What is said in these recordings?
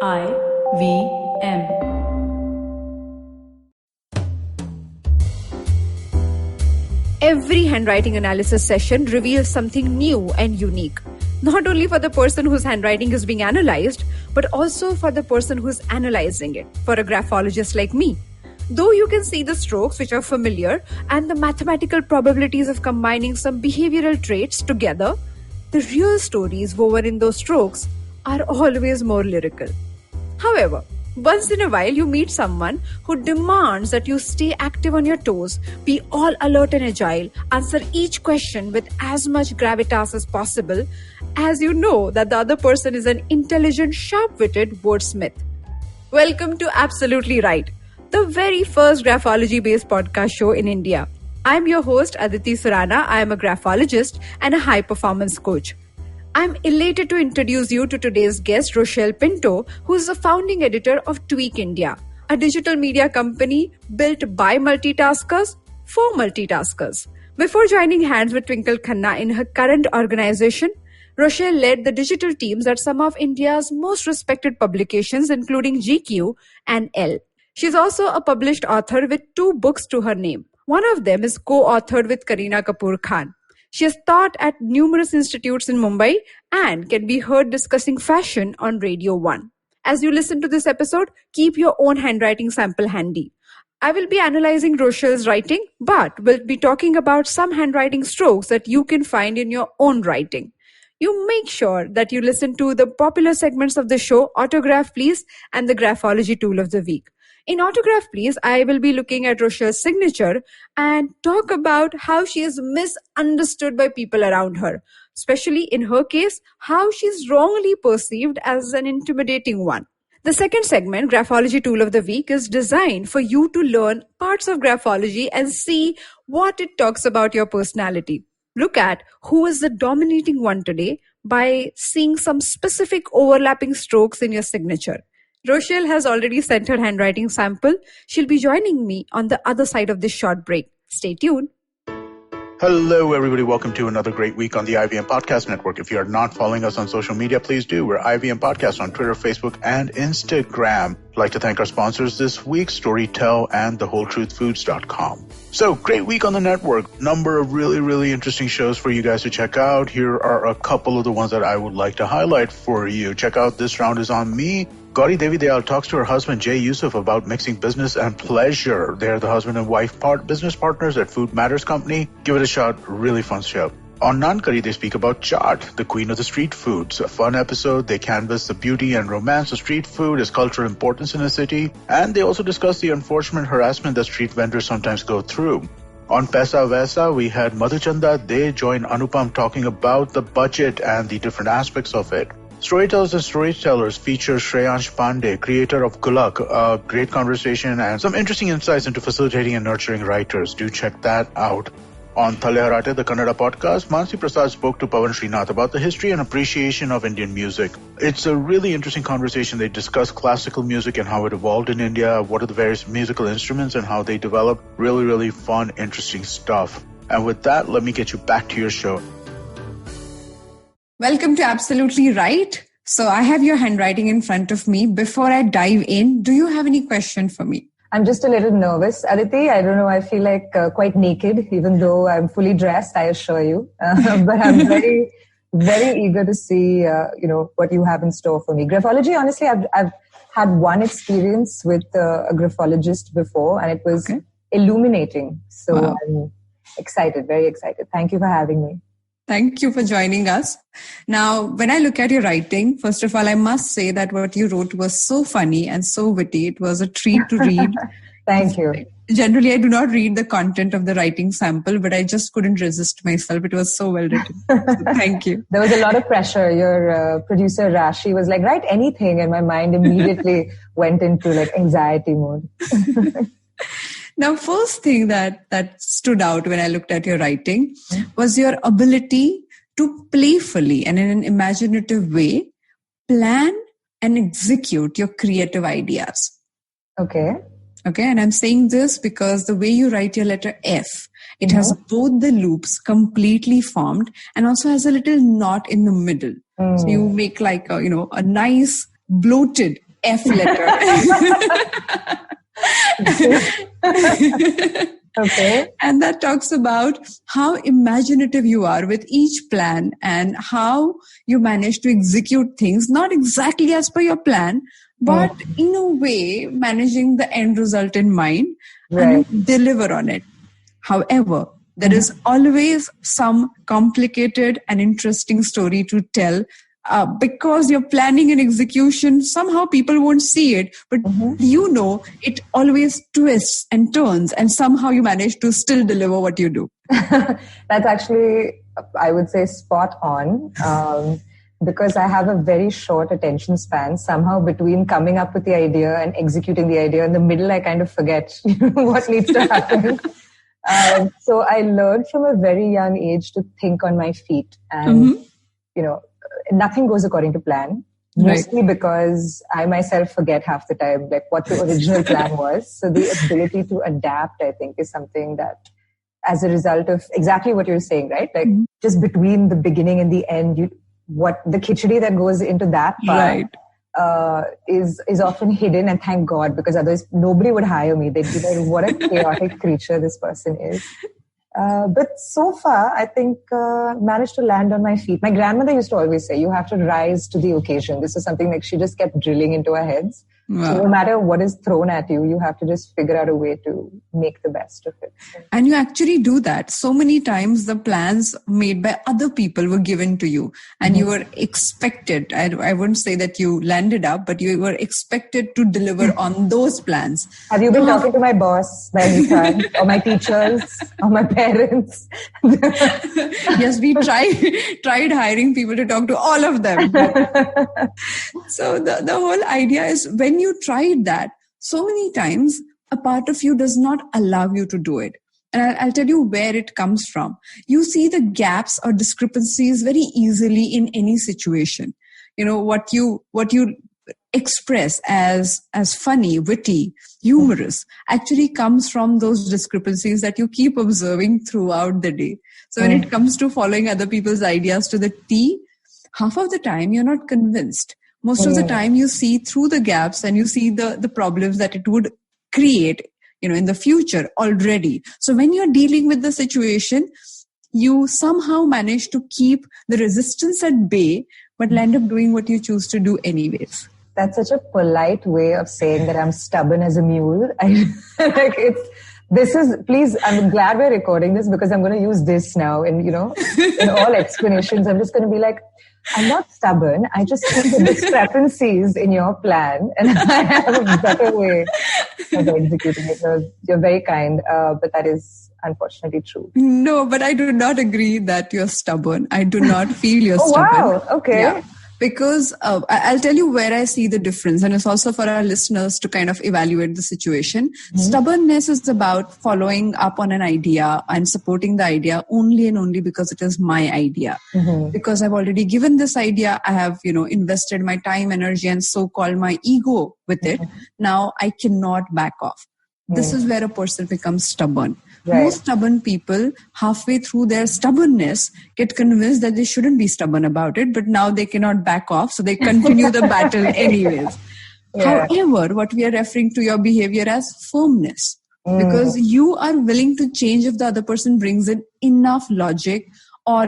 IVM. Every handwriting analysis session reveals something new and unique, not only for the person whose handwriting is being analyzed, but also for the person who's analyzing it, for a graphologist like me. Though you can see the strokes which are familiar and the mathematical probabilities of combining some behavioral traits together, the real stories woven in those strokes are always more lyrical. However, once in a while you meet someone who demands that you stay active on your toes, be all alert and agile, answer each question with as much gravitas as possible, as you know that the other person is an intelligent, sharp-witted wordsmith. Welcome to Absolutely Right, the very first graphology-based podcast show in India. I'm your host, Aditi Surana. I am a graphologist and a high-performance coach. I'm elated to introduce you to today's guest, Rochelle Pinto, who is the founding editor of Tweak India, a digital media company built by multitaskers for multitaskers. Before joining hands with Twinkle Khanna in her current organization, Rochelle led the digital teams at some of India's most respected publications, including GQ and ELLE. She's also a published author with 2 books to her name. One of them is co-authored with Kareena Kapoor Khan. She has taught at numerous institutes in Mumbai and can be heard discussing fashion on Radio 1. As you listen to this episode, keep your own handwriting sample handy. I will be analyzing Rochelle's writing, but will be talking about some handwriting strokes that you can find in your own writing. You make sure that you listen to the popular segments of the show, Autograph Please and the Graphology Tool of the Week. In Autograph Please, I will be looking at Rochelle's signature and talk about how she is misunderstood by people around her, especially in her case, how she's wrongly perceived as an intimidating one. The second segment, Graphology Tool of the Week, is designed for you to learn parts of graphology and see what it talks about your personality. Look at who is the dominating one today by seeing some specific overlapping strokes in your signature. Rochelle has already sent her handwriting sample. She'll be joining me on the other side of this short break. Stay tuned. Hello, everybody. Welcome to another great week on the IVM Podcast Network. If you are not following us on social media, please do. We're IVM Podcast on Twitter, Facebook, and Instagram. I'd like to thank our sponsors this week, Storytel and thewholetruthfoods.com. So, great week on the network. Number of really interesting shows for you guys to check out. Here are a couple of the ones that I would like to highlight for you. Check out This Round Is On Me. Gauri Devi Dayal talks to her husband Jay Yusuf about mixing business and pleasure. They're the husband and wife business partners at Food Matters Company. Give it a shot. Really fun show. On Nankari, they speak about chaat, the queen of the street foods. A fun episode. They canvass the beauty and romance of street food, its cultural importance in a city, and they also discuss the unfortunate harassment that street vendors sometimes go through. On Paisa Vaisa, we had Madhuchanda. They joined Anupam talking about the budget and the different aspects of it. Storytellers and Storytellers features Shreyansh Pandey, creator of Gulak, a great conversation and some interesting insights into facilitating and nurturing writers. Do check that out. On Thale Harate, the Kannada podcast, Mansi Prasad spoke to Pawan Srinath about the history and appreciation of Indian music. It's a really interesting conversation. They discuss classical music and how it evolved in India, what are the various musical instruments and how they developed. Really fun, interesting stuff. And with that, let me get you back to your show. Welcome to Absolutely Right. So I have your handwriting in front of me. Before I dive in, do you have any question for me? I'm just a little nervous, Aditi. I don't know. I feel like quite naked, even though I'm fully dressed, I assure you. But I'm very eager to see, what you have in store for me. Graphology, honestly, I've had one experience with a graphologist before, and it was illuminating. So wow. I'm excited, very excited. Thank you for having me. Thank you for joining us. Now, when I look at your writing, first of all, I must say that what you wrote was so funny and so witty. It was a treat to read. Thank you. Generally, I do not read the content of the writing sample, but I just couldn't resist myself. It was so well written. So thank you. There was a lot of pressure. Your producer, Rashi, was like, write anything. And my mind immediately went into like anxiety mode. Now, first thing that stood out when I looked at your writing was your ability to playfully and in an imaginative way plan and execute your creative ideas. Okay. And I'm saying this because the way you write your letter F, it has both the loops completely formed and also has a little knot in the middle. So you make like a nice bloated F letter. Okay. And that talks about how imaginative you are with each plan and how you manage to execute things, not exactly as per your plan, but in a way, managing the end result in mind and deliver on it. However, there is always some complicated and interesting story to tell. Because you're planning and execution, somehow people won't see it, but it always twists and turns, and somehow you manage to still deliver what you do. That's actually, I would say, spot on. Because I have a very short attention span. Somehow between coming up with the idea and executing the idea, in the middle I kind of forget what needs to happen. So I learned from a very young age to think on my feet, and nothing goes according to plan, mostly because I myself forget half the time like what the original plan was. So the ability to adapt, I think, is something that, as a result of exactly what you're saying, right? Like just between the beginning and the end, what the khichdi that goes into that part is often hidden, and thank God, because otherwise nobody would hire me. They'd be like, what a chaotic creature this person is. But so far, I think managed to land on my feet. My grandmother used to always say, you have to rise to the occasion. This is something like she just kept drilling into our heads. Wow. So no matter what is thrown at you, you have to just figure out a way to make the best of it. And you actually do that. So many times the plans made by other people were given to you and you were expected. I wouldn't say that you landed up, but you were expected to deliver on those plans. Have you been talking to my boss by any time, or my teachers, or my parents? Yes, we tried hiring people to talk to all of them. So the whole idea is, when you tried that, so many times a part of you does not allow you to do it. And I'll tell you where it comes from. You see the gaps or discrepancies very easily in any situation. You know, what you express as funny, witty, humorous actually comes from those discrepancies that you keep observing throughout the day. So when it comes to following other people's ideas to the T, half of the time you're not convinced. Most of the time you see through the gaps and you see the problems that it would create, in the future already. So when you're dealing with the situation, you somehow manage to keep the resistance at bay, but end up doing what you choose to do anyways. That's such a polite way of saying that I'm stubborn as a mule. Please, I'm glad we're recording this, because I'm going to use this now in all explanations. I'm just going to be like, I'm not stubborn. I just see the discrepancies in your plan, and I have a better way of executing it. So you're very kind, but that is unfortunately true. No, but I do not agree that you're stubborn. I do not feel you're stubborn. Wow, okay. Yeah. Because I'll tell you where I see the difference, and it's also for our listeners to kind of evaluate the situation. Stubbornness is about following up on an idea and supporting the idea only and only because it is my idea. Because I've already given this idea, I have, invested my time, energy, and so-called my ego with it. Now I cannot back off. This is where a person becomes stubborn. Right. Most stubborn people, halfway through their stubbornness, get convinced that they shouldn't be stubborn about it, but now they cannot back off, so they continue the battle anyways. Yeah. However, what we are referring to your behavior as firmness, because you are willing to change if the other person brings in enough logic or,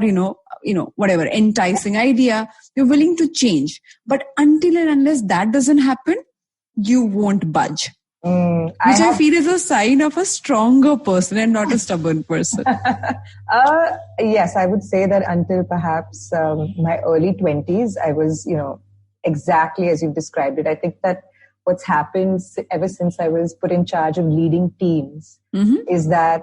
whatever, enticing idea, you're willing to change. But until and unless that doesn't happen, you won't budge. I feel is a sign of a stronger person and not a stubborn person. Yes, I would say that until perhaps my early 20s, I was, exactly as you've described it. I think that what's happened ever since I was put in charge of leading teams is that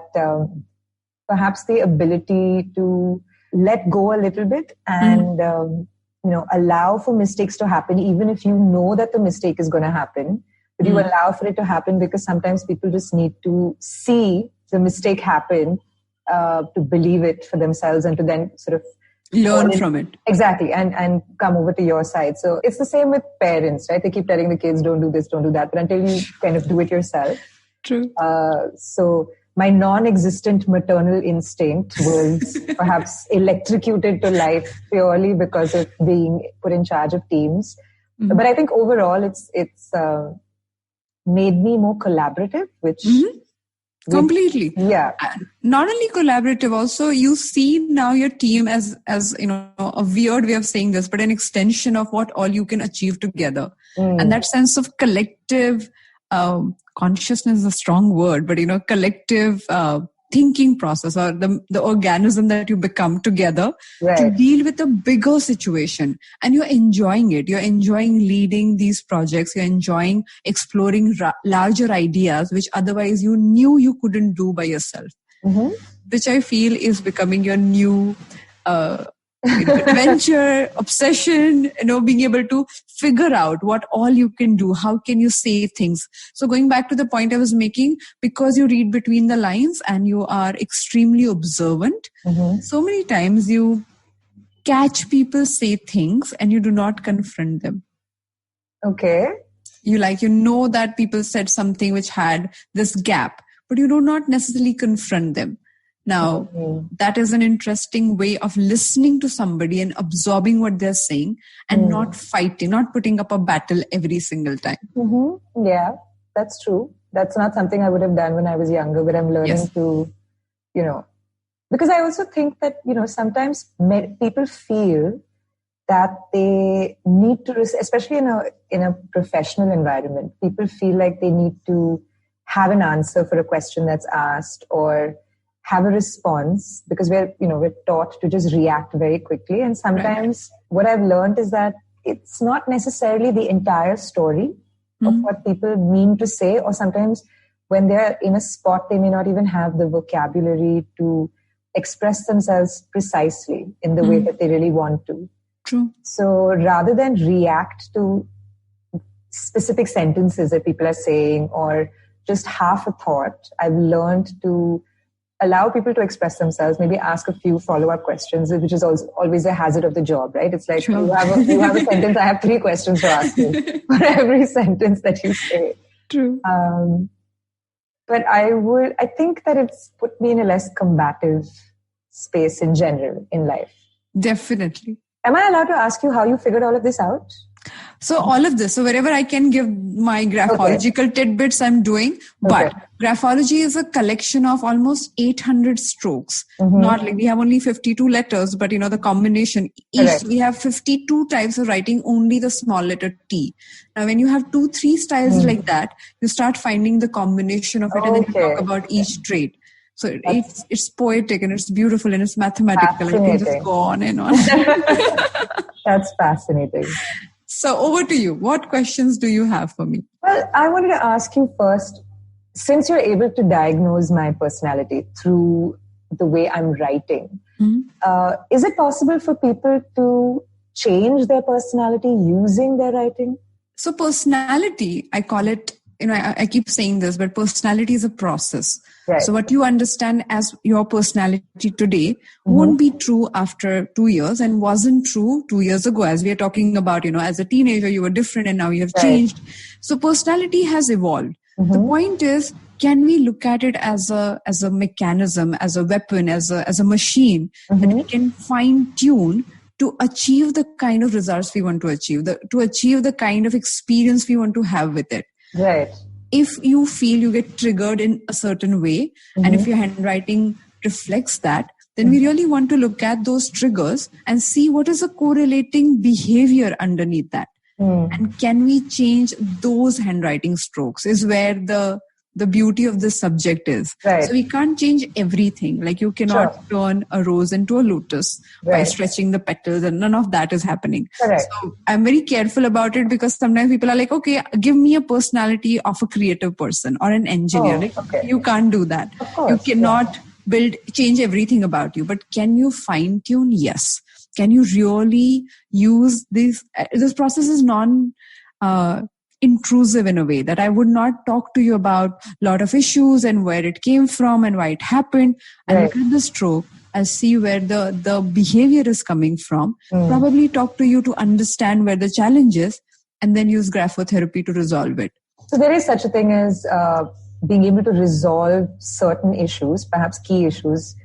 perhaps the ability to let go a little bit and, allow for mistakes to happen, even if you know that the mistake is going to happen. But you allow for it to happen because sometimes people just need to see the mistake happen to believe it for themselves and to then sort of learn from it. Exactly. And come over to your side. So it's the same with parents, right? They keep telling the kids, don't do this, don't do that. But until you kind of do it yourself. True. So my non-existent maternal instinct was perhaps electrocuted to life purely because of being put in charge of teams. But I think overall it's made me more collaborative, which completely. Yeah. Not only collaborative, also you see now your team as a weird way of saying this, but an extension of what all you can achieve together. And that sense of collective consciousness is a strong word, but collective thinking process, or the organism that you become together to deal with a bigger situation. And you're enjoying it. You're enjoying leading these projects. You're enjoying exploring larger ideas, which otherwise you knew you couldn't do by yourself, which I feel is becoming your new adventure, obsession, being able to figure out what all you can do. How can you say things? So going back to the point I was making, because you read between the lines and you are extremely observant, so many times you catch people say things and you do not confront them. Okay. You know that people said something which had this gap, but you do not necessarily confront them. Now, that is an interesting way of listening to somebody and absorbing what they're saying and not fighting, not putting up a battle every single time. Yeah, that's true. That's not something I would have done when I was younger, but I'm learning to, because I also think that, sometimes people feel that they need to, especially in a professional environment, people feel like they need to have an answer for a question that's asked or have a response, because we're taught to just react very quickly. And sometimes what I've learned is that it's not necessarily the entire story of what people mean to say, or sometimes when they're in a spot, they may not even have the vocabulary to express themselves precisely in the way that they really want to. True. So rather than react to specific sentences that people are saying or just half a thought, I've learned to allow people to express themselves, maybe ask a few follow-up questions, which is also always a hazard of the job, right? It's like, you have a sentence, I have 3 questions to ask you for every sentence that you say. True. But I think that it's put me in a less combative space in general in life. Definitely. Am I allowed to ask you how you figured all of this out? So all of this, so wherever I can give my graphological tidbits, I'm doing. But graphology is a collection of almost 800 strokes. Not like we have only 52 letters, but the combination. Each we have 52 types of writing, only the small letter T. Now, when you have 2-3 styles like that, you start finding the combination of it, and then you talk about each trait. So it's poetic and it's beautiful and it's mathematical. And you can just go on and on. That's fascinating. So over to you. What questions do you have for me? Well, I wanted to ask you first, since you're able to diagnose my personality through the way I'm writing, is it possible for people to change their personality using their writing? So personality, I call it, I keep saying this, but personality is a process. Right. So what you understand as your personality today won't be true after 2 years and wasn't true 2 years ago. As we are talking about, as a teenager, you were different and now you have changed. So personality has evolved. The point is, can we look at it as a mechanism, as a weapon, as a machine that we can fine tune to achieve the kind of results we want to achieve, to achieve the kind of experience we want to have with it. Right. If you feel you get triggered in a certain way, and if your handwriting reflects that, then we really want to look at those triggers and see what is the correlating behavior underneath that. And can we change those handwriting strokes is where the beauty of the subject is. Right. So we can't change everything. Like you cannot turn a rose into a lotus by stretching the petals, and none of that is happening. Correct. So I'm very careful about it, because sometimes people are like, okay, give me a personality of a creative person or an engineer. You can't do that. Of course, you cannot change everything about you, but can you fine tune? Yes. Can you really use this process is intrusive in a way that I would not talk to you about a lot of issues and where it came from and why it happened. I look at the stroke, I see where the behavior is coming from, probably talk to you to understand where the challenge is, and then use graphotherapy to resolve it. So there is such a thing as being able to resolve certain issues, perhaps key issues,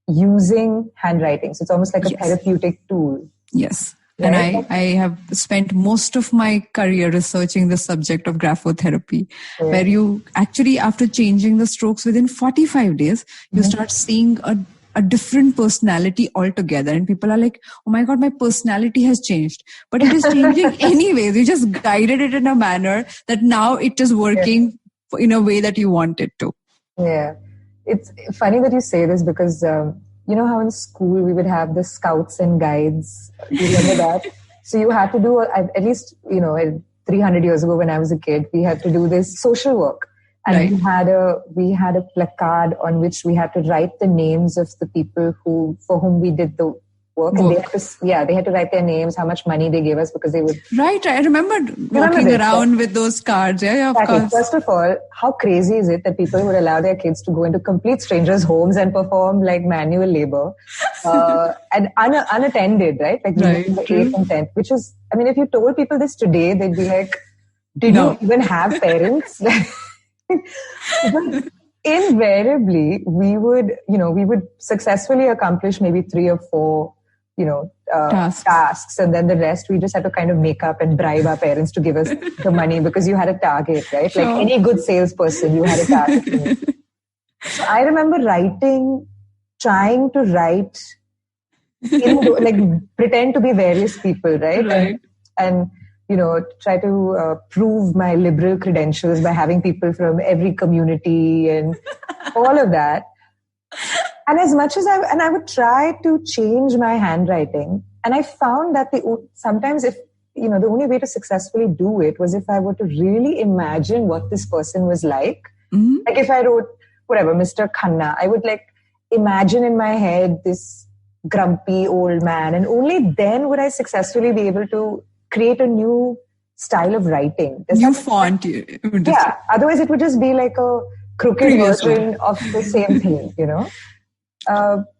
using handwriting. So it's almost like a therapeutic tool. Yes. And I have spent most of my career researching the subject of graphotherapy, where you actually, after changing the strokes within 45 days, you start seeing a different personality altogether. And people are like, oh my God, my personality has changed. But it is changing anyways. You just guided it in a manner that now it is working in a way that you want it to. Yeah. It's funny that you say this because... you know how in school we would have the scouts and guides? Do you remember that? So you had to do, at least, 300 years ago when I was a kid, we had to do this social work. And we had a placard on which we had to write the names of the people for whom we did the work. And they had to write their names, how much money they gave us because they would... Right. I remember walking around with those cards. Yeah, of course. First of all, how crazy is it that people would allow their kids to go into complete strangers' homes and perform like manual labor and unattended, right? Like the 8th and 10th, which is, I mean, if you told people this today, they'd be like, did you even have parents? But invariably, we would successfully accomplish maybe 3 or 4 tasks, and then the rest we just had to kind of make up and bribe our parents to give us the money because you had a target, right? Sure. Like any good salesperson, you had a target. So I remember trying to write, pretend to be various people, right? And try to prove my liberal credentials by having people from every community and all of that. And as much as I would try to change my handwriting, and I found that sometimes if, the only way to successfully do it was if I were to really imagine what this person was like. Mm-hmm. Like if I wrote, whatever, Mr. Khanna, I would imagine in my head this grumpy old man, and only then would I successfully be able to create a new style of writing. New font. Yeah, otherwise it would just be like a crooked version of the same thing,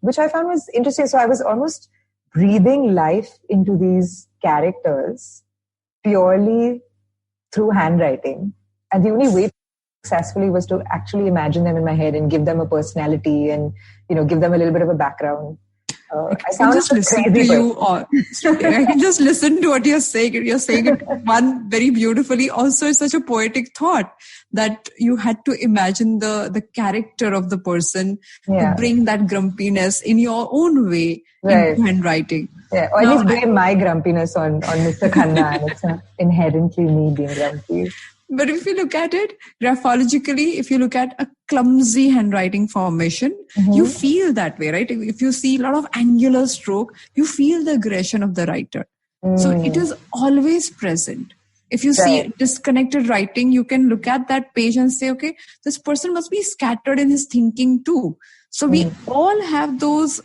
which I found was interesting. So I was almost breathing life into these characters purely through handwriting. And the only way to successfully was to actually imagine them in my head and give them a personality and, give them a little bit of a background. I can just listen to you. I can just listen to what you're saying. You're saying it one very beautifully. Also, it's such a poetic thought that you had to imagine the character of the person to bring that grumpiness in your own way into handwriting. Yeah, or at least blame my grumpiness on Mr. Khanna, and it's not inherently me being grumpy. But if you look at it graphologically, if you look at a clumsy handwriting formation, you feel that way, right? If you see a lot of angular stroke, you feel the aggression of the writer. So it is always present. If you see disconnected writing, you can look at that page and say, okay, this person must be scattered in his thinking too. So we all have those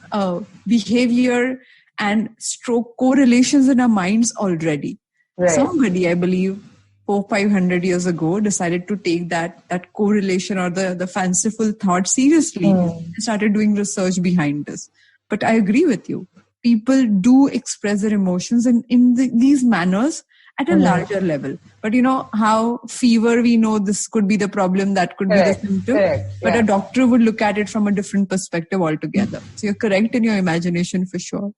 behavior and stroke correlations in our minds already. Right. Somebody, I believe, 400-500 years ago decided to take that correlation or the fanciful thought seriously and started doing research behind this. But I agree with you. People do express their emotions in these manners at a larger level. But how fever, we know this could be the problem, that could be the symptom. But a doctor would look at it from a different perspective altogether. So you're correct in your imagination for sure.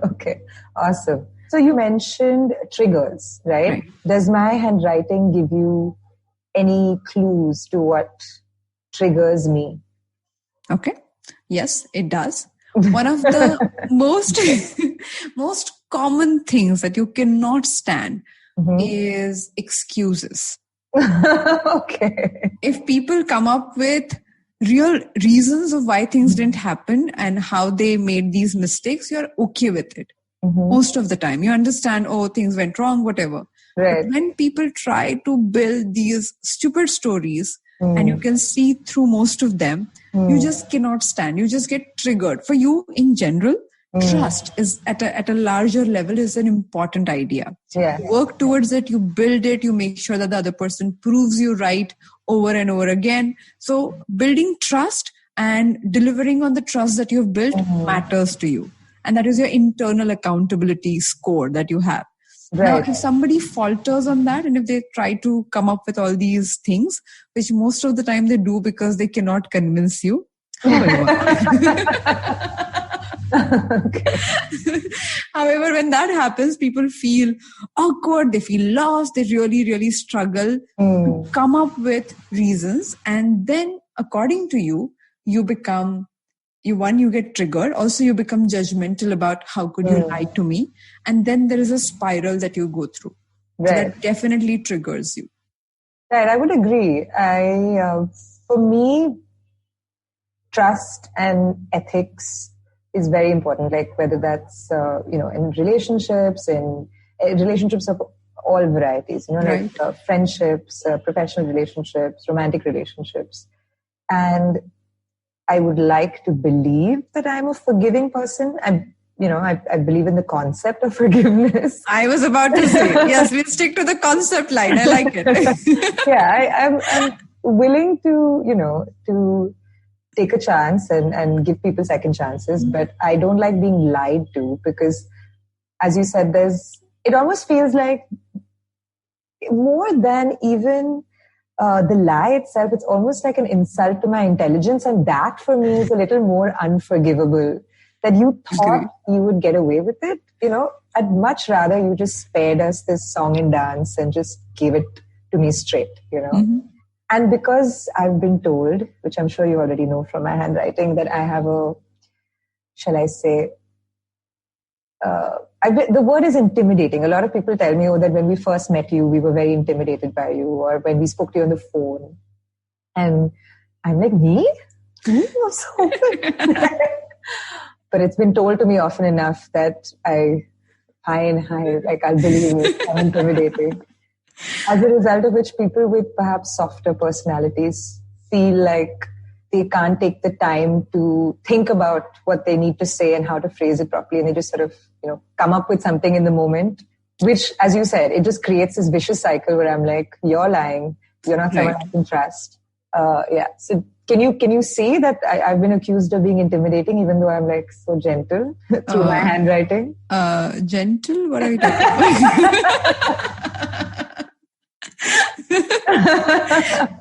Okay, awesome. So you mentioned triggers, right? Does my handwriting give you any clues to what triggers me? Okay. Yes, it does. One of the most common things that you cannot stand is excuses. Okay. If people come up with real reasons of why things didn't happen and how they made these mistakes, you're okay with it. Most of the time you understand, things went wrong, whatever. Right. But when people try to build these stupid stories and you can see through most of them, you just cannot stand. You just get triggered. For you in general, trust is at a larger level is an important idea. You work towards it, you build it, you make sure that the other person proves you right over and over again. So building trust and delivering on the trust that you've built matters to you. And that is your internal accountability score that you have. Right. Now, if somebody falters on that and if they try to come up with all these things, which most of the time they do because they cannot convince you. Okay. However, when that happens, people feel awkward, they feel lost, they really, really struggle to come up with reasons. And then, according to you, you become, you get triggered. Also, you become judgmental about how could you lie to me. And then there is a spiral that you go through. Right. So that definitely triggers you. Right, I would agree. For me, trust and ethics is very important. Like whether that's in relationships of all varieties. Right. Like friendships, professional relationships, romantic relationships, and I would like to believe that I'm a forgiving person. I believe in the concept of forgiveness. I was about to say, yes, we'll stick to the concept line. I like it. Yeah, I'm willing to take a chance and give people second chances, but I don't like being lied to because, as you said, it almost feels like more than even the lie itself, it's almost like an insult to my intelligence, and that for me is a little more unforgivable. That you thought you would get away with it, I'd much rather you just spared us this song and dance and just gave it to me straight, And because I've been told, which I'm sure you already know from my handwriting, that I have the word is intimidating. A lot of people tell me, that when we first met you, we were very intimidated by you, or when we spoke to you on the phone. And I'm like, me? So But it's been told to me often enough that I'll believe it. I'm intimidating. As a result of which people with perhaps softer personalities feel like they can't take the time to think about what they need to say and how to phrase it properly. And they just sort of, come up with something in the moment, which, as you said, it just creates this vicious cycle where I'm like, you're lying. You're not someone I can trust. So can you see that I've been accused of being intimidating, even though I'm like so gentle through my handwriting? Gentle? What are you talking about?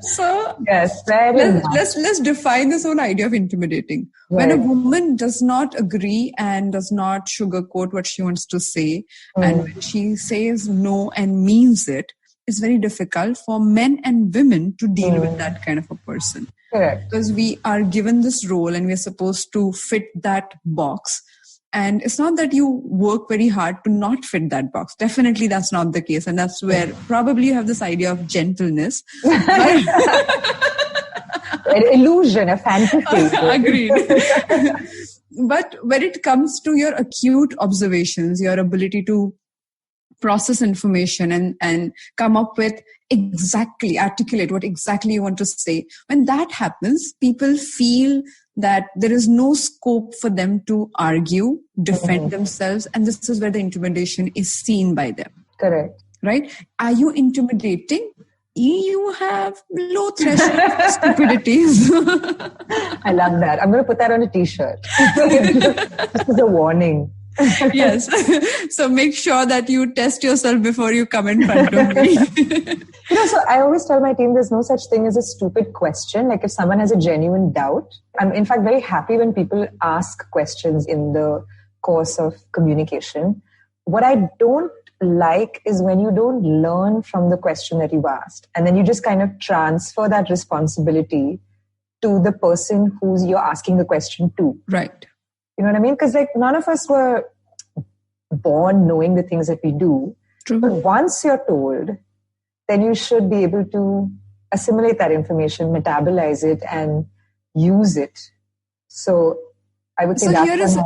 So yes, let's define this whole idea of intimidating. Right. When a woman does not agree and does not sugarcoat what she wants to say, and when she says no and means it, it's very difficult for men and women to deal with that kind of a person. Correct. Because we are given this role and we're supposed to fit that box. And it's not that you work very hard to not fit that box. Definitely that's not the case. And that's where probably you have this idea of gentleness. An illusion, a fantasy. Agreed. But when it comes to your acute observations, your ability to process information and come up with articulate what exactly you want to say, when that happens, people feel that there is no scope for them to argue, defend themselves, and this is where the intimidation is seen by them. Correct. Right? Are you intimidating? You have low threshold for stupidities. I love that. I'm going to put that on a t-shirt. This is a warning. Yes. So make sure that you test yourself before you come in front of me. So I always tell my team there's no such thing as a stupid question. Like if someone has a genuine doubt, I'm in fact very happy when people ask questions in the course of communication. What I don't like is when you don't learn from the question that you asked and then you just kind of transfer that responsibility to the person who's you're asking the question to. Right. You know what I mean? Because like none of us were born knowing the things that we do. True. But once you're told, then you should be able to assimilate that information, metabolize it, and use it. So I would say here is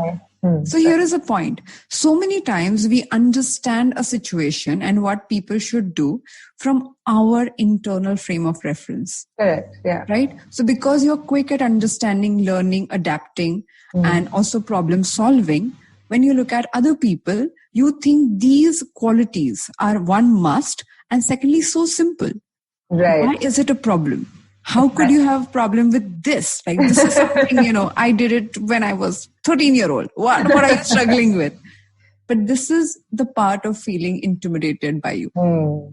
a point. So many times we understand a situation and what people should do from our internal frame of reference. Correct. Yeah. Right? So because you're quick at understanding, learning, adapting, and also problem solving, when you look at other people, you think these qualities are one must and secondly so simple. Right. Why is it a problem? How could you have a problem with this? Like this is something, I did it when I was 13-year-old. What are you struggling with? But this is the part of feeling intimidated by you.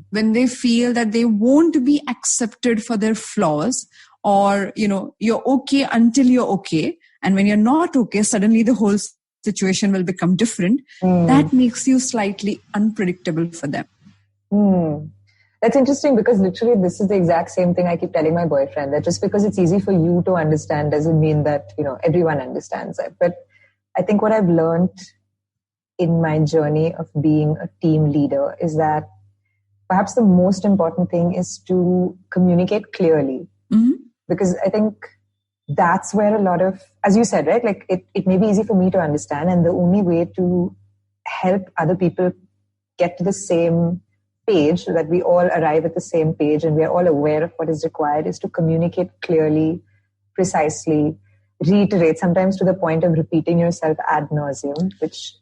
When they feel that they won't be accepted for their flaws or, you're okay until you're okay. And when you're not okay, suddenly the whole situation will become different. That makes you slightly unpredictable for them. That's interesting, because literally this is the exact same thing I keep telling my boyfriend, that just because it's easy for you to understand doesn't mean that, everyone understands it. But I think what I've learned in my journey of being a team leader is that perhaps the most important thing is to communicate clearly. Because I think that's where a lot of, as you said, right, like it may be easy for me to understand, and the only way to help other people get to the same page, so that we all arrive at the same page and we are all aware of what is required, is to communicate clearly, precisely, reiterate, sometimes to the point of repeating yourself ad nauseum, which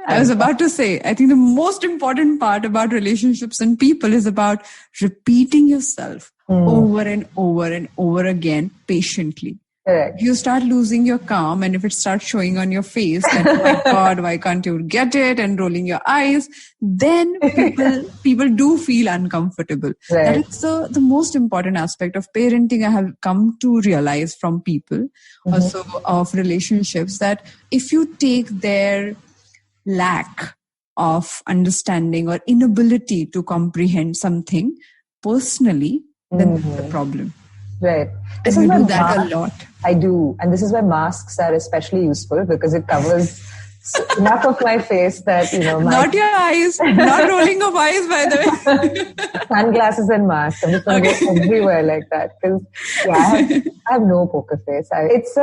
I was about to say, I think the most important part about relationships and people is about repeating yourself over and over and over again patiently. Correct. You start losing your calm, and if it starts showing on your face that, oh my God, why can't you get it, and rolling your eyes, then people do feel uncomfortable. Right. That is the most important aspect of parenting. I have come to realize from people, also of relationships, that if you take their lack of understanding or inability to comprehend something personally, then that's the problem. Right. This and we do that a lot. I do. And this is why masks are especially useful, because it covers enough of my face that, not your eyes, not rolling of eyes, by the way. Sunglasses and masks. I'm just going to go everywhere like that. Because, I have no poker face. It's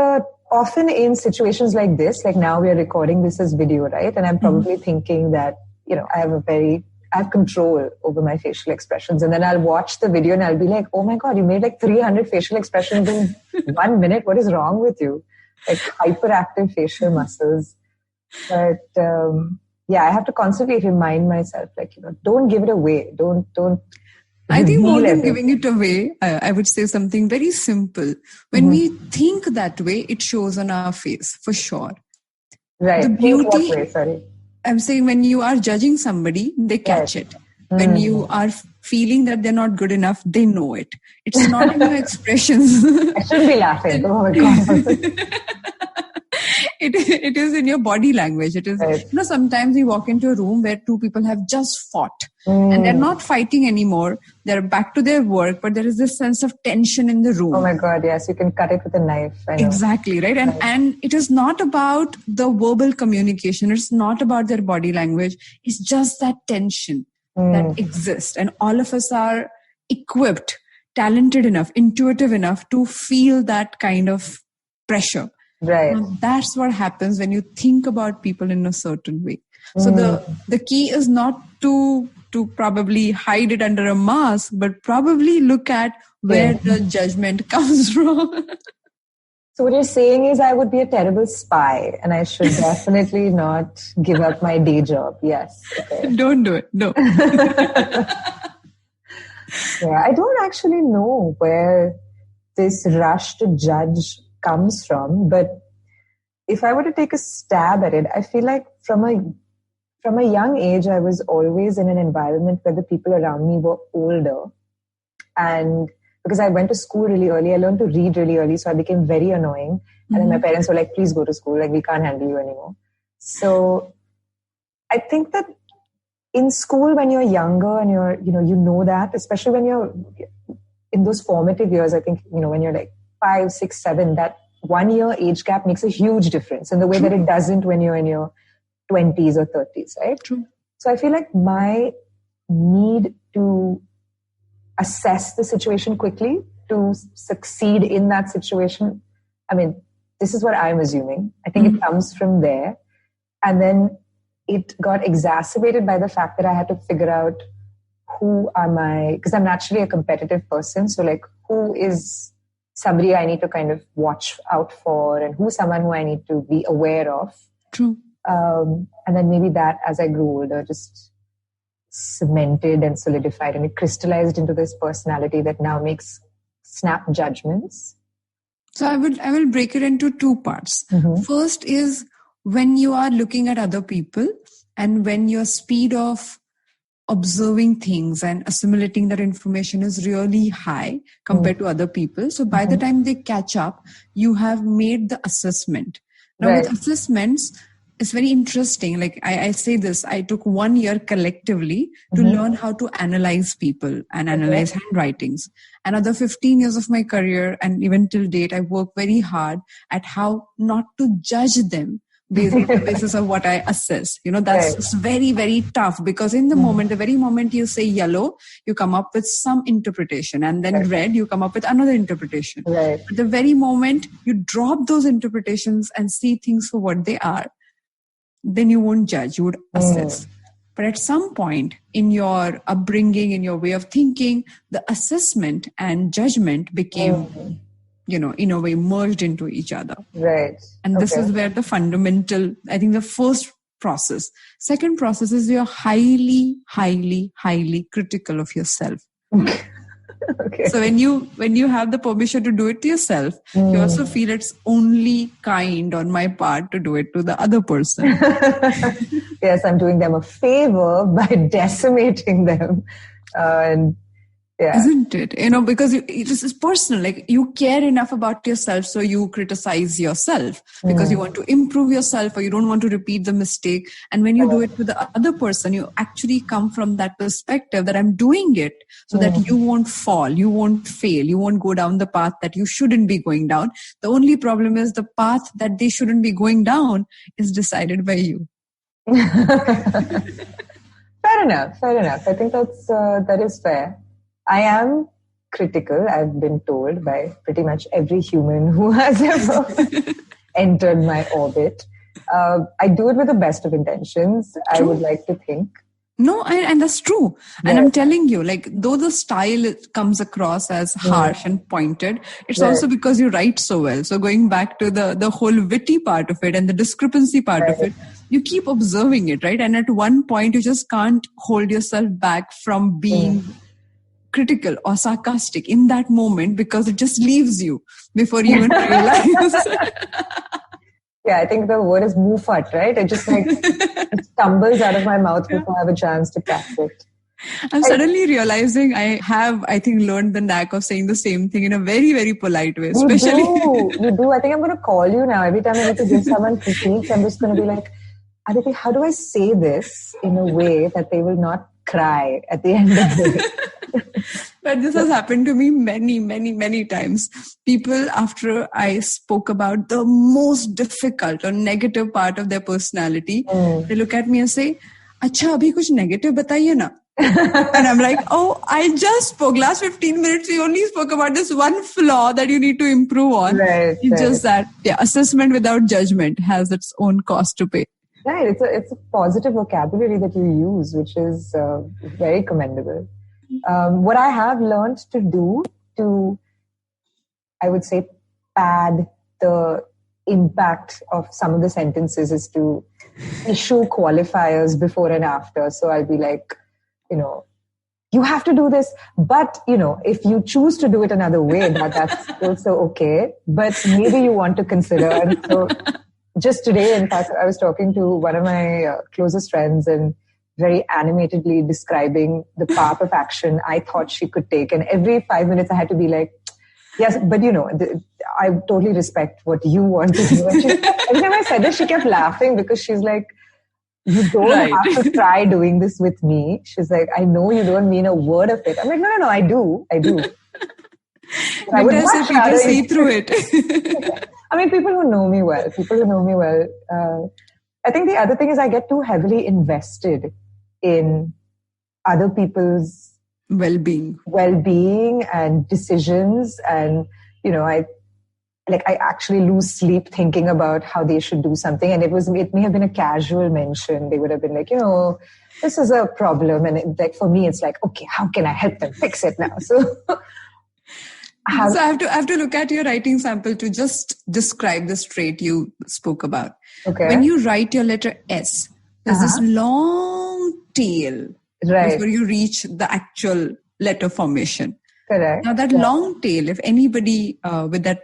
often in situations like this, like now we are recording this as video, right? And I'm probably thinking that, I have control over my facial expressions. And then I'll watch the video and I'll be like, oh my God, you made like 300 facial expressions in 1 minute. What is wrong with you? Like hyperactive facial muscles. But I have to constantly remind myself, like, don't give it away. Don't. I think more than giving it away, I would say something very simple. When we think that way, it shows on our face for sure. Right. The beauty. What way? Sorry. I'm saying when you are judging somebody, they catch it. When you are feeling that they're not good enough, they know it. It's not in your expressions. I shouldn't be laughing. Oh my God. It is in your body language. It is, sometimes you walk into a room where two people have just fought and they're not fighting anymore. They're back to their work, but there is this sense of tension in the room. Oh my God, yes. You can cut it with a knife. I know. Exactly, right? And it is not about the verbal communication. It's not about their body language. It's just that tension that exists. And all of us are equipped, talented enough, intuitive enough to feel that kind of pressure. Right. And that's what happens when you think about people in a certain way. So the key is not to probably hide it under a mask, but probably look at where the judgment comes from. So what you're saying is I would be a terrible spy and I should definitely not give up my day job. Yes. Okay. Don't do it. No. I don't actually know where this rush to judge comes from, but if I were to take a stab at it, I feel like from a young age, I was always in an environment where the people around me were older. And because I went to school really early, I learned to read really early, so I became very annoying. And then my parents were like, please go to school, like we can't handle you anymore. So I think that in school, when you're younger and you know that, especially when you're in those formative years, I think, when you're like 5, 6, 7, that 1 year age gap makes a huge difference in the way that it doesn't when you're in your 20s or 30s, right? True. So I feel like my need to assess the situation quickly, to succeed in that situation, I mean, this is what I'm assuming. I think it comes from there. And then it got exacerbated by the fact that I had to figure out who am I, because I'm naturally a competitive person. So like, who is somebody I need to kind of watch out for, and who's someone who I need to be aware of. True. And then maybe that, as I grew older, just cemented and solidified, and it crystallized into this personality that now makes snap judgments. So I will break it into two parts. First is when you are looking at other people and when your speed of observing things and assimilating that information is really high compared to other people. So by the time they catch up, you have made the assessment. Now with assessments, it's very interesting. Like I say this, I took 1 year collectively to learn how to analyze people and analyze handwritings. Another 15 years of my career, and even till date, I work very hard at how not to judge them based on the basis of what I assess. That's just very, very tough, because in the moment, the very moment you say yellow, you come up with some interpretation, and then red, you come up with another interpretation. Right. But the very moment you drop those interpretations and see things for what they are, then you won't judge, you would assess. But at some point in your upbringing, in your way of thinking, the assessment and judgment became, in a way merged into each other. Right. And this is where the fundamental, I think the first process. Second process is you're highly, highly, highly critical of yourself. Okay. So when you have the permission to do it to yourself, you also feel it's only kind on my part to do it to the other person. Yes, I'm doing them a favor by decimating them. Isn't it? Because this is personal. Like, you care enough about yourself, so you criticize yourself because you want to improve yourself, or you don't want to repeat the mistake. And when you do it to the other person, you actually come from that perspective that I'm doing it so that you won't fall, you won't fail, you won't go down the path that you shouldn't be going down. The only problem is the path that they shouldn't be going down is decided by you. Fair enough. I think that is fair. I am critical, I've been told, by pretty much every human who has ever entered my orbit. I do it with the best of intentions, true. I would like to think. No, and that's true. Yeah. And I'm telling you, like, though the style comes across as harsh and pointed, it's also because you write so well. So going back to the whole witty part of it and the discrepancy part of it, you keep observing it, right? And at one point, you just can't hold yourself back from being critical or sarcastic in that moment, because it just leaves you before you even realize. Yeah, I think the word is mufat, right? It just it stumbles out of my mouth before I have a chance to catch it. I'm suddenly realizing I think, learned the knack of saying the same thing in a very, very polite way. Especially, You do. I think I'm going to call you now. Every time I need to give someone critiques, I'm just going to be like, Aditi, how do I say this in a way that they will not cry at the end of the day? But this has happened to me many, many, many times. People, after I spoke about the most difficult or negative part of their personality, they look at me and say, "Acha, abhi kuch negative bataiye na." And I'm like, "Oh, I just spoke. Last 15 minutes, we only spoke about this one flaw that you need to improve on." Right, it's just that assessment without judgment has its own cost to pay. Right. It's a positive vocabulary that you use, which is very commendable. What I have learned to do to, I would say, pad the impact of some of the sentences is to issue qualifiers before and after. So I'll be like, you have to do this, but, if you choose to do it another way, that's also okay. But maybe you want to consider. And so just today, in fact, I was talking to one of my closest friends and very animatedly describing the path of action I thought she could take. And every 5 minutes I had to be like, yes, but I totally respect what you want to do. And every time I said this, she kept laughing because she's like, you don't have to try doing this with me. She's like, I know you don't mean a word of it. I'm like, no, I do. I would much rather see through it. I mean, people who know me well. I think the other thing is I get too heavily invested in other people's well-being and decisions. And, I actually lose sleep thinking about how they should do something. And it may have been a casual mention. They would have been like, this is a problem. And for me, it's like, okay, how can I help them fix it now? So I have to look at your writing sample to just describe the trait you spoke about. Okay. When you write your letter S, there's this long tail before you reach the actual letter formation. Correct. Now that long tail, if anybody with that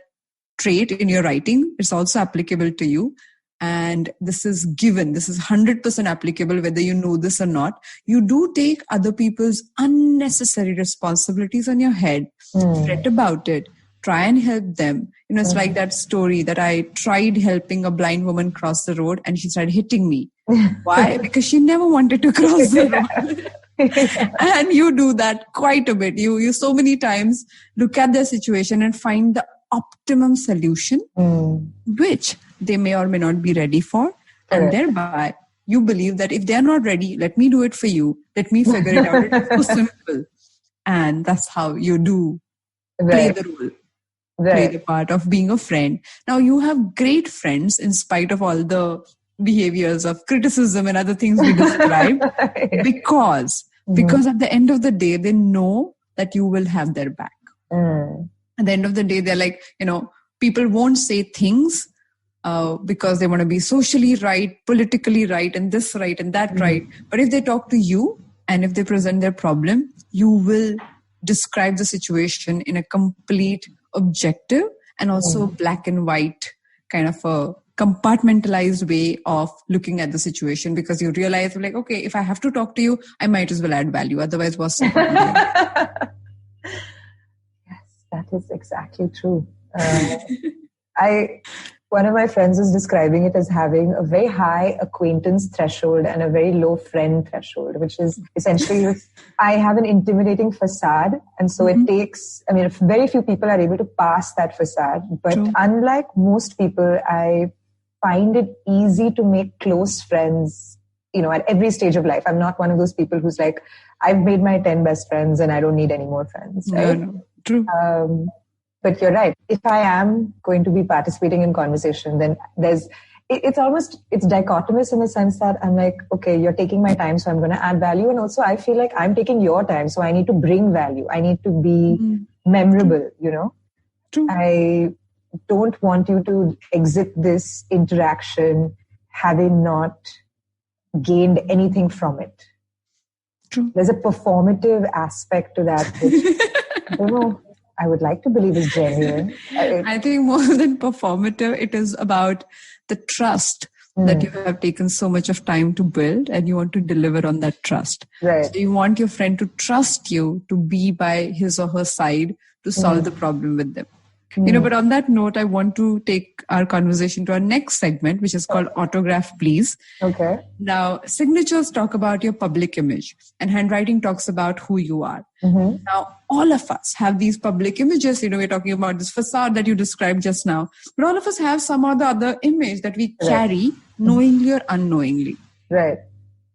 trait in your writing, it's also applicable to you. And this is given. This is 100% applicable whether you know this or not. You do take other people's unnecessary responsibilities on your head, fret about it, try and help them. It's like that story that I tried helping a blind woman cross the road and she started hitting me. Why? Because she never wanted to cross the road. And you do that quite a bit. You so many times look at their situation and find the optimum solution, which they may or may not be ready for. And thereby, you believe that if they're not ready, let me do it for you. Let me figure it out. It's so simple. And that's how you do play the role. Play the part of being a friend. Now, you have great friends in spite of all the behaviors of criticism and other things we described because at the end of the day, they know that you will have their back. At the end of the day, they're like, people won't say things because they want to be socially right, politically right, and this right and that right. But if they talk to you and if they present their problem, you will describe the situation in a complete objective and also black and white kind of a compartmentalized way of looking at the situation, because you realize like, okay, if I have to talk to you, I might as well add value. Otherwise, what's the point? Yes, that is exactly true. One of my friends is describing it as having a very high acquaintance threshold and a very low friend threshold, which is essentially I have an intimidating facade. And so it takes, very few people are able to pass that facade. But unlike most people, I find it easy to make close friends, at every stage of life. I'm not one of those people who's like, I've made my 10 best friends and I don't need any more friends. Right? No. True. But you're right. If I am going to be participating in conversation, then it's dichotomous in the sense that I'm like, okay, you're taking my time, so I'm going to add value. And also I feel like I'm taking your time, so I need to bring value. I need to be memorable, True. I don't want you to exit this interaction having not gained anything from it. True. There's a performative aspect to that, which I don't know. I would like to believe is genuine. I think more than performative, it is about the trust that you have taken so much of time to build, and you want to deliver on that trust. Right. So you want your friend to trust you to be by his or her side to solve the problem with them. But on that note, I want to take our conversation to our next segment, which is called Autograph Please. Okay. Now, signatures talk about your public image and handwriting talks about who you are. Now, all of us have these public images. We're talking about this facade that you described just now. But all of us have some or the other image that we carry knowingly or unknowingly. Right.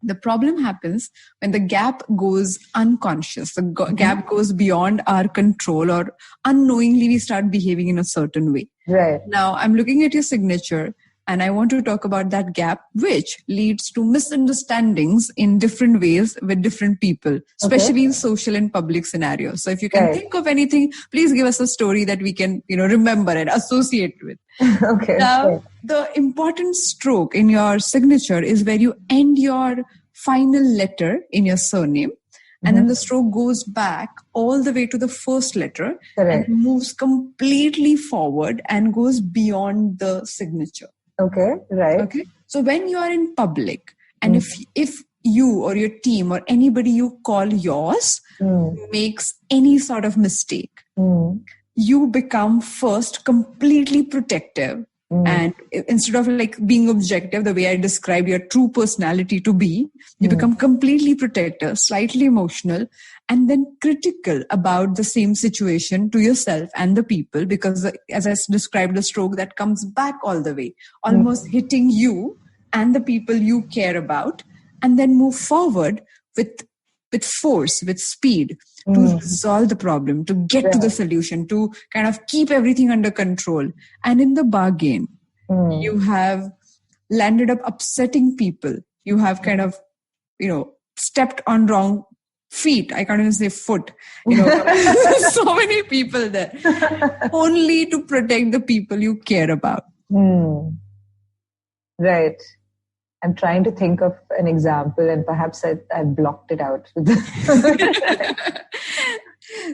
The problem happens when the gap goes unconscious, the gap goes beyond our control, or unknowingly we start behaving in a certain way. Right. Now, I'm looking at your signature and I want to talk about that gap, which leads to misunderstandings in different ways with different people, especially in social and public scenarios. So if you can think of anything, please give us a story that we can, remember and associate with. Okay. Now, the important stroke in your signature is where you end your final letter in your surname. And then the stroke goes back all the way to the first letter and moves completely forward and goes beyond the signature. Okay, right. Okay. So when you are in public and if you or your team or anybody you call yours makes any sort of mistake, you become first completely protective. And instead of like being objective, the way I described your true personality to be, you become completely protective, slightly emotional, and then critical about the same situation to yourself and the people, because as I described, the stroke that comes back all the way, almost hitting you and the people you care about, and then move forward with force, with speed to resolve the problem, to get to the solution, to kind of keep everything under control. And in the bargain, you have landed up upsetting people. You have kind of, stepped on wrong feet. I can't even say foot. So many people there, only to protect the people you care about. Right. I'm trying to think of an example, and perhaps I blocked it out.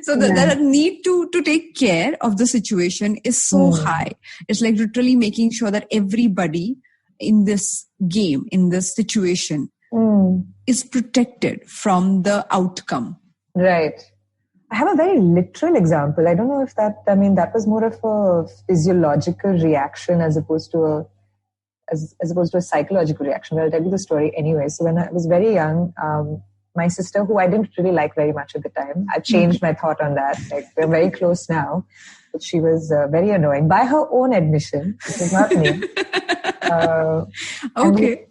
So the need to take care of the situation is so high. It's like literally making sure that everybody in this game, in this situation, is protected from the outcome. Right. I have a very literal example. I don't know if that was more of a physiological reaction as opposed to a psychological reaction. But I'll tell you the story anyway. So when I was very young, my sister, who I didn't really like very much at the time, I've changed my thought on that. Like, we're very close now, but she was very annoying by her own admission. It was not me. Okay.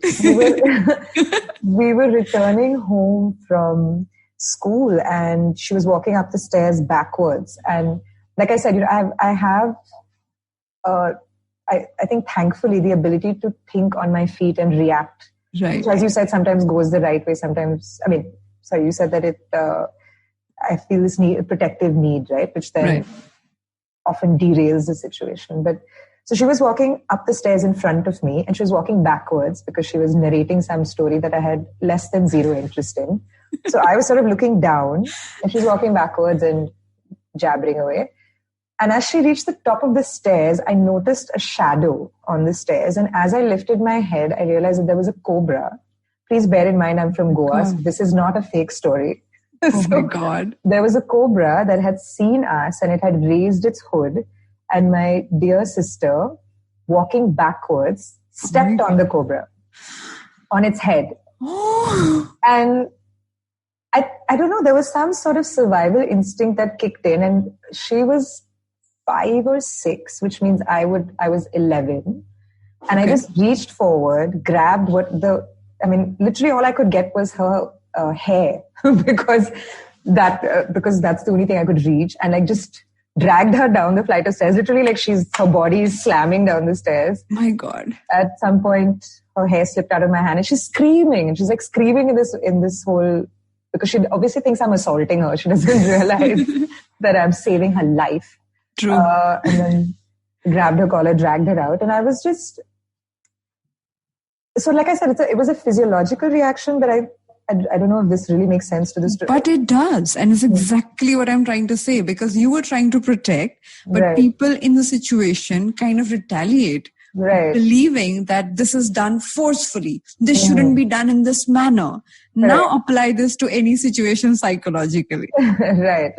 We were returning home from school, and she was walking up the stairs backwards. And like I said, I have, I think thankfully the ability to think on my feet and react. Right. Which, as you said, sometimes goes the right way. Sometimes, you said that I feel this protective need, right? Which then often derails the situation. But so she was walking up the stairs in front of me, and she was walking backwards because she was narrating some story that I had less than zero interest in. So I was sort of looking down, and she was walking backwards and jabbering away. And as she reached the top of the stairs, I noticed a shadow on the stairs. And as I lifted my head, I realized that there was a cobra. Please bear in mind, I'm from Goa. So this is not a fake story. Oh my God. There was a cobra that had seen us, and it had raised its hood. And my dear sister, walking backwards, stepped on the cobra, on its head. And I don't know, there was some sort of survival instinct that kicked in. And she was 5 or 6, which means I was 11. And I just reached forward, grabbed literally all I could get was her hair because that's the only thing I could reach. And like just dragged her down the flight of stairs. Literally like her body is slamming down the stairs. My God. At some point, her hair slipped out of my hand and she's screaming. And she's like screaming in this whole, because she obviously thinks I'm assaulting her. She doesn't realize that I'm saving her life. True. And then grabbed her collar, dragged her out. And I was just... So like I said, it was a physiological reaction, but I don't know if this really makes sense to the story. But it does. And it's exactly what I'm trying to say, because you were trying to protect, but people in the situation kind of retaliate, believing that this is done forcefully. This shouldn't be done in this manner. Now apply this to any situation psychologically. Right.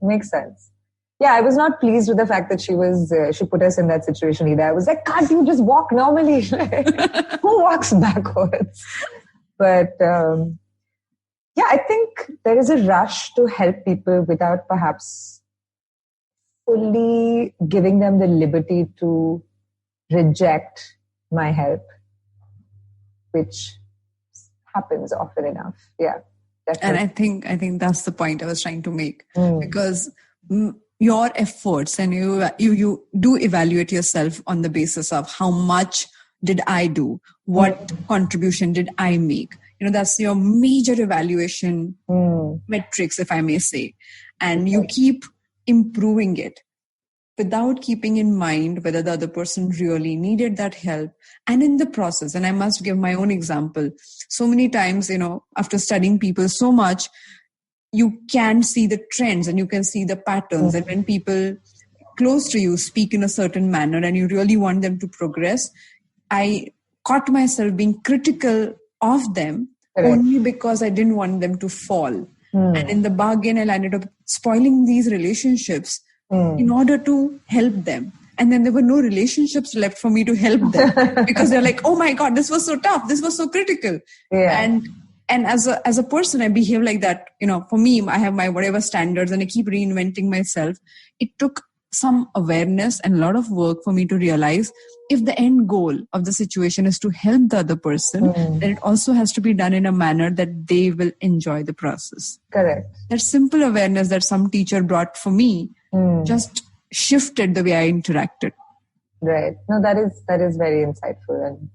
Makes sense. Yeah, I was not pleased with the fact that she put us in that situation either. I was like, can't you just walk normally? Who walks backwards? But I think there is a rush to help people without perhaps fully giving them the liberty to reject my help, which happens often enough. Yeah, definitely. And I think that's the point I was trying to make, because your efforts, and you do evaluate yourself on the basis of how much did I do? What contribution did I make? That's your major evaluation metrics, if I may say. And you keep improving it without keeping in mind whether the other person really needed that help. And in the process, and I must give my own example, so many times, after studying people so much, you can see the trends and you can see the patterns. And when people close to you speak in a certain manner and you really want them to progress, I caught myself being critical of them only because I didn't want them to fall. And in the bargain, I ended up spoiling these relationships in order to help them. And then there were no relationships left for me to help them because they're like, oh my God, this was so tough. This was so critical. Yeah. And as a person, I behave like that. For me, I have my whatever standards and I keep reinventing myself. It took some awareness and a lot of work for me to realize if the end goal of the situation is to help the other person, then it also has to be done in a manner that they will enjoy the process. Correct. That simple awareness that some teacher brought for me just shifted the way I interacted. Right. No, that is very insightful. And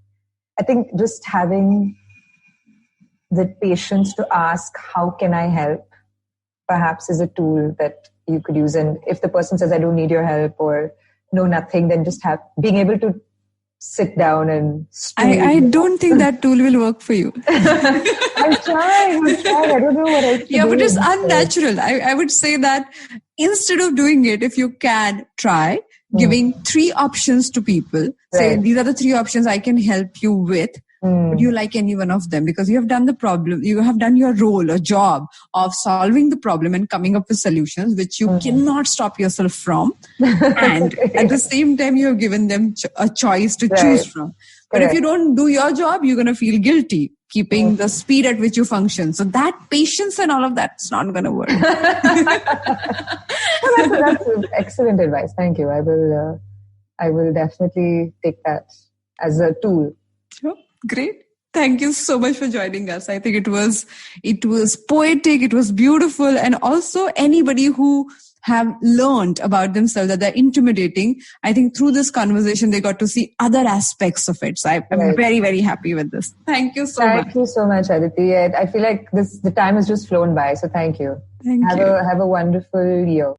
I think just having the patience to ask, how can I help, perhaps is a tool that you could use. And if the person says, I don't need your help or no, nothing, then just being able to sit down and I don't think that tool will work for you. I'm trying. I don't know what else to do. But it's unnatural. I would say that instead of doing it, if you can try giving 3 options to people, say these are the 3 options I can help you with. Would you like any one of them? Because you have done the problem, you have done your role or job of solving the problem and coming up with solutions, which you cannot stop yourself from. And at the same time, you have given them a choice to choose from. But if you don't do your job, you're going to feel guilty, keeping the speed at which you function. So that patience and all of that's not going to work. That's excellent advice. Thank you. I will definitely take that as a tool. Sure. Great. Thank you so much for joining us. I think it was poetic, it was beautiful, and also anybody who have learned about themselves that they're intimidating, I think through this conversation they got to see other aspects of it. So I'm very, very happy with this. Thank you so much. Thank you so much, Aditi. I feel like the time has just flown by. So thank you. Have a wonderful year.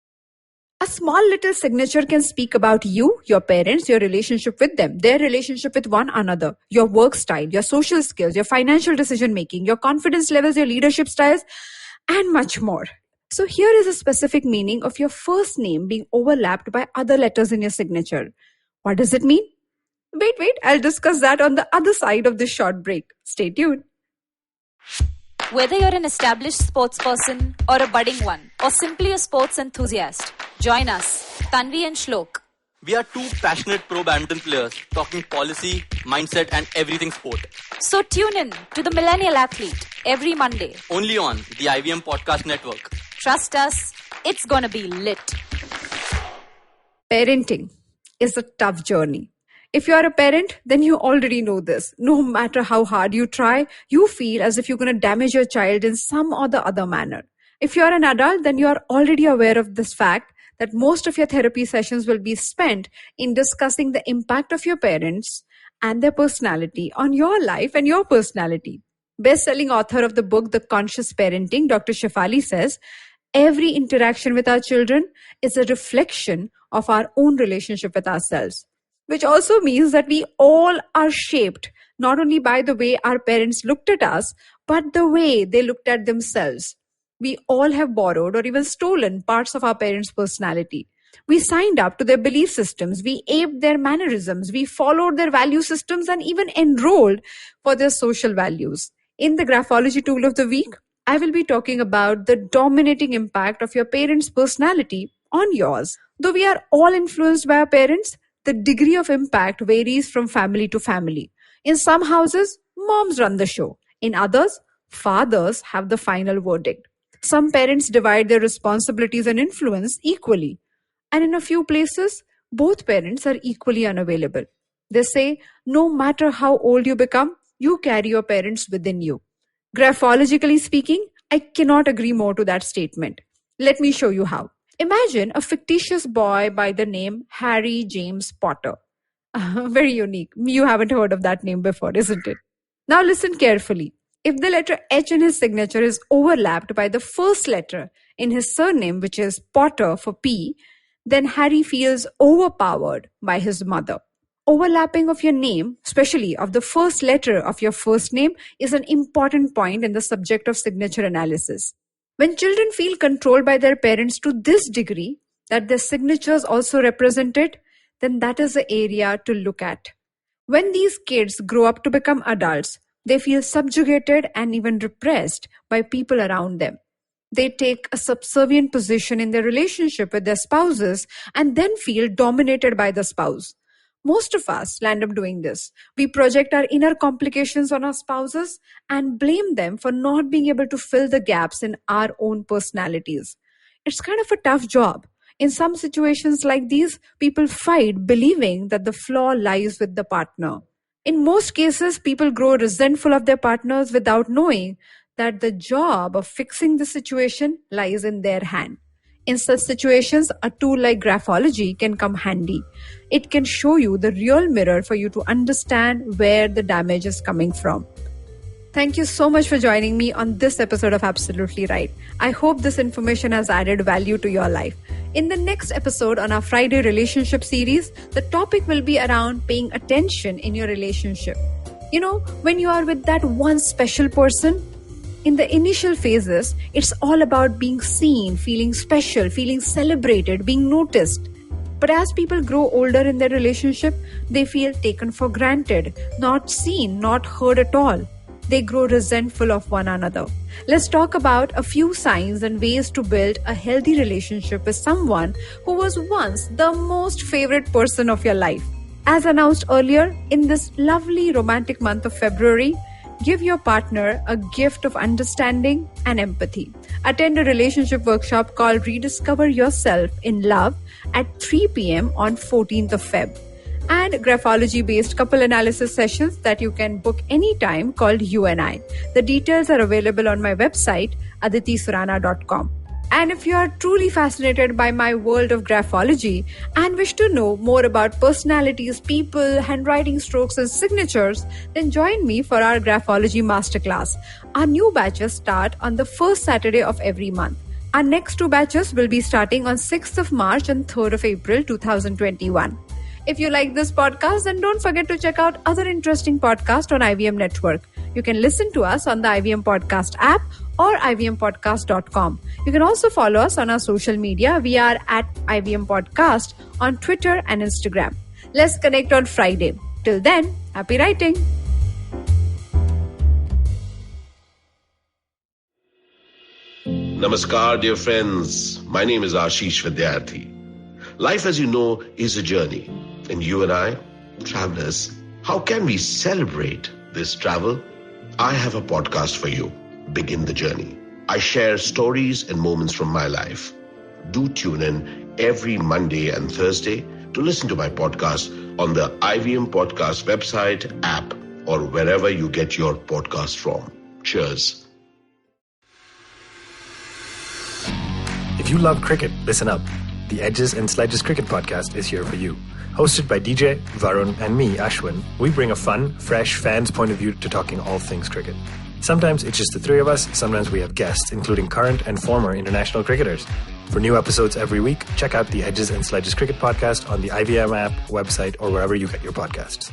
A small little signature can speak about you, your parents, your relationship with them, their relationship with one another, your work style, your social skills, your financial decision making, your confidence levels, your leadership styles, and much more. So here is a specific meaning of your first name being overlapped by other letters in your signature. What does it mean? Wait, I'll discuss that on the other side of this short break. Stay tuned. Whether you're an established sports person or a budding one, or simply a sports enthusiast, join us, Tanvi and Shlok. We are two passionate pro badminton players talking policy, mindset and everything sport. So tune in to The Millennial Athlete every Monday. Only on the IVM Podcast Network. Trust us, it's gonna be lit. Parenting is a tough journey. If you are a parent, then you already know this. No matter how hard you try, you feel as if you're going to damage your child in some or the other manner. If you are an adult, then you are already aware of this fact that most of your therapy sessions will be spent in discussing the impact of your parents and their personality on your life and your personality. Best-selling author of the book, The Conscious Parenting, Dr. Shefali says, every interaction with our children is a reflection of our own relationship with ourselves. Which also means that we all are shaped not only by the way our parents looked at us, but the way they looked at themselves. We all have borrowed or even stolen parts of our parents' personality. We signed up to their belief systems, we aped their mannerisms, we followed their value systems and even enrolled for their social values. In the Graphology tool of the week, I will be talking about the dominating impact of your parents' personality on yours. Though we are all influenced by our parents, the degree of impact varies from family to family. In some houses, moms run the show. In others, fathers have the final verdict. Some parents divide their responsibilities and influence equally. And in a few places, both parents are equally unavailable. They say, no matter how old you become, you carry your parents within you. Graphologically speaking, I cannot agree more to that statement. Let me show you how. Imagine a fictitious boy by the name Harry James Potter. Very unique. You haven't heard of that name before, isn't it? Now listen carefully. If the letter H in his signature is overlapped by the first letter in his surname, which is Potter for P, then Harry feels overpowered by his mother. Overlapping of your name, especially of the first letter of your first name, is an important point in the subject of signature analysis. When children feel controlled by their parents to this degree, that their signatures also represent it, then that is the area to look at. When these kids grow up to become adults, they feel subjugated and even repressed by people around them. They take a subservient position in their relationship with their spouses and then feel dominated by the spouse. Most of us land up doing this. We project our inner complications on our spouses and blame them for not being able to fill the gaps in our own personalities. It's kind of a tough job. In some situations like these, people fight believing that the flaw lies with the partner. In most cases, people grow resentful of their partners without knowing that the job of fixing the situation lies in their hand. In such situations, a tool like Graphology can come handy. It can show you the real mirror for you to understand where the damage is coming from. Thank you so much for joining me on this episode of Absolutely Right. I hope this information has added value to your life. In the next episode on our Friday relationship series, the topic will be around paying attention in your relationship. You know, when you are with that one special person, in the initial phases, it's all about being seen, feeling special, feeling celebrated, being noticed. But as people grow older in their relationship, they feel taken for granted, not seen, not heard at all. They grow resentful of one another. Let's talk about a few signs and ways to build a healthy relationship with someone who was once the most favorite person of your life. As announced earlier, in this lovely romantic month of February, give your partner a gift of understanding and empathy. Attend a relationship workshop called Rediscover Yourself in Love at 3 p.m. on 14th of Feb. And Graphology-based couple analysis sessions that you can book anytime called You and I. The details are available on my website, aditisurana.com. And if you are truly fascinated by my world of graphology and wish to know more about personalities, people, handwriting strokes, and signatures, then join me for our Graphology Masterclass. Our new batches start on the first Saturday of every month. Our next 2 batches will be starting on 6th of March and 3rd of April 2021. If you like this podcast, then don't forget to check out other interesting podcasts on IVM Network. You can listen to us on the IVM Podcast app or ivmpodcast.com. You can also follow us on our social media. We are at IVM Podcast on Twitter and Instagram. Let's connect on Friday. Till then, happy writing. Namaskar, dear friends. My name is Ashish Vidyarthi. Life, as you know, is a journey. And you and I, travelers, how can we celebrate this travel? I have a podcast for you. Begin the journey. I share stories and moments from my life. Do tune in every Monday and Thursday to listen to my podcast on the IVM Podcast website, app, or wherever you get your podcast from. Cheers. If you love cricket, listen up. The Edges and Sledges Cricket Podcast is here for you. Hosted by DJ, Varun, and me, Ashwin, we bring a fun, fresh fan's point of view to talking all things cricket. Sometimes it's just the 3 of us, sometimes we have guests, including current and former international cricketers. For new episodes every week, check out the Edges and Sledges Cricket Podcast on the IVM app, website, or wherever you get your podcasts.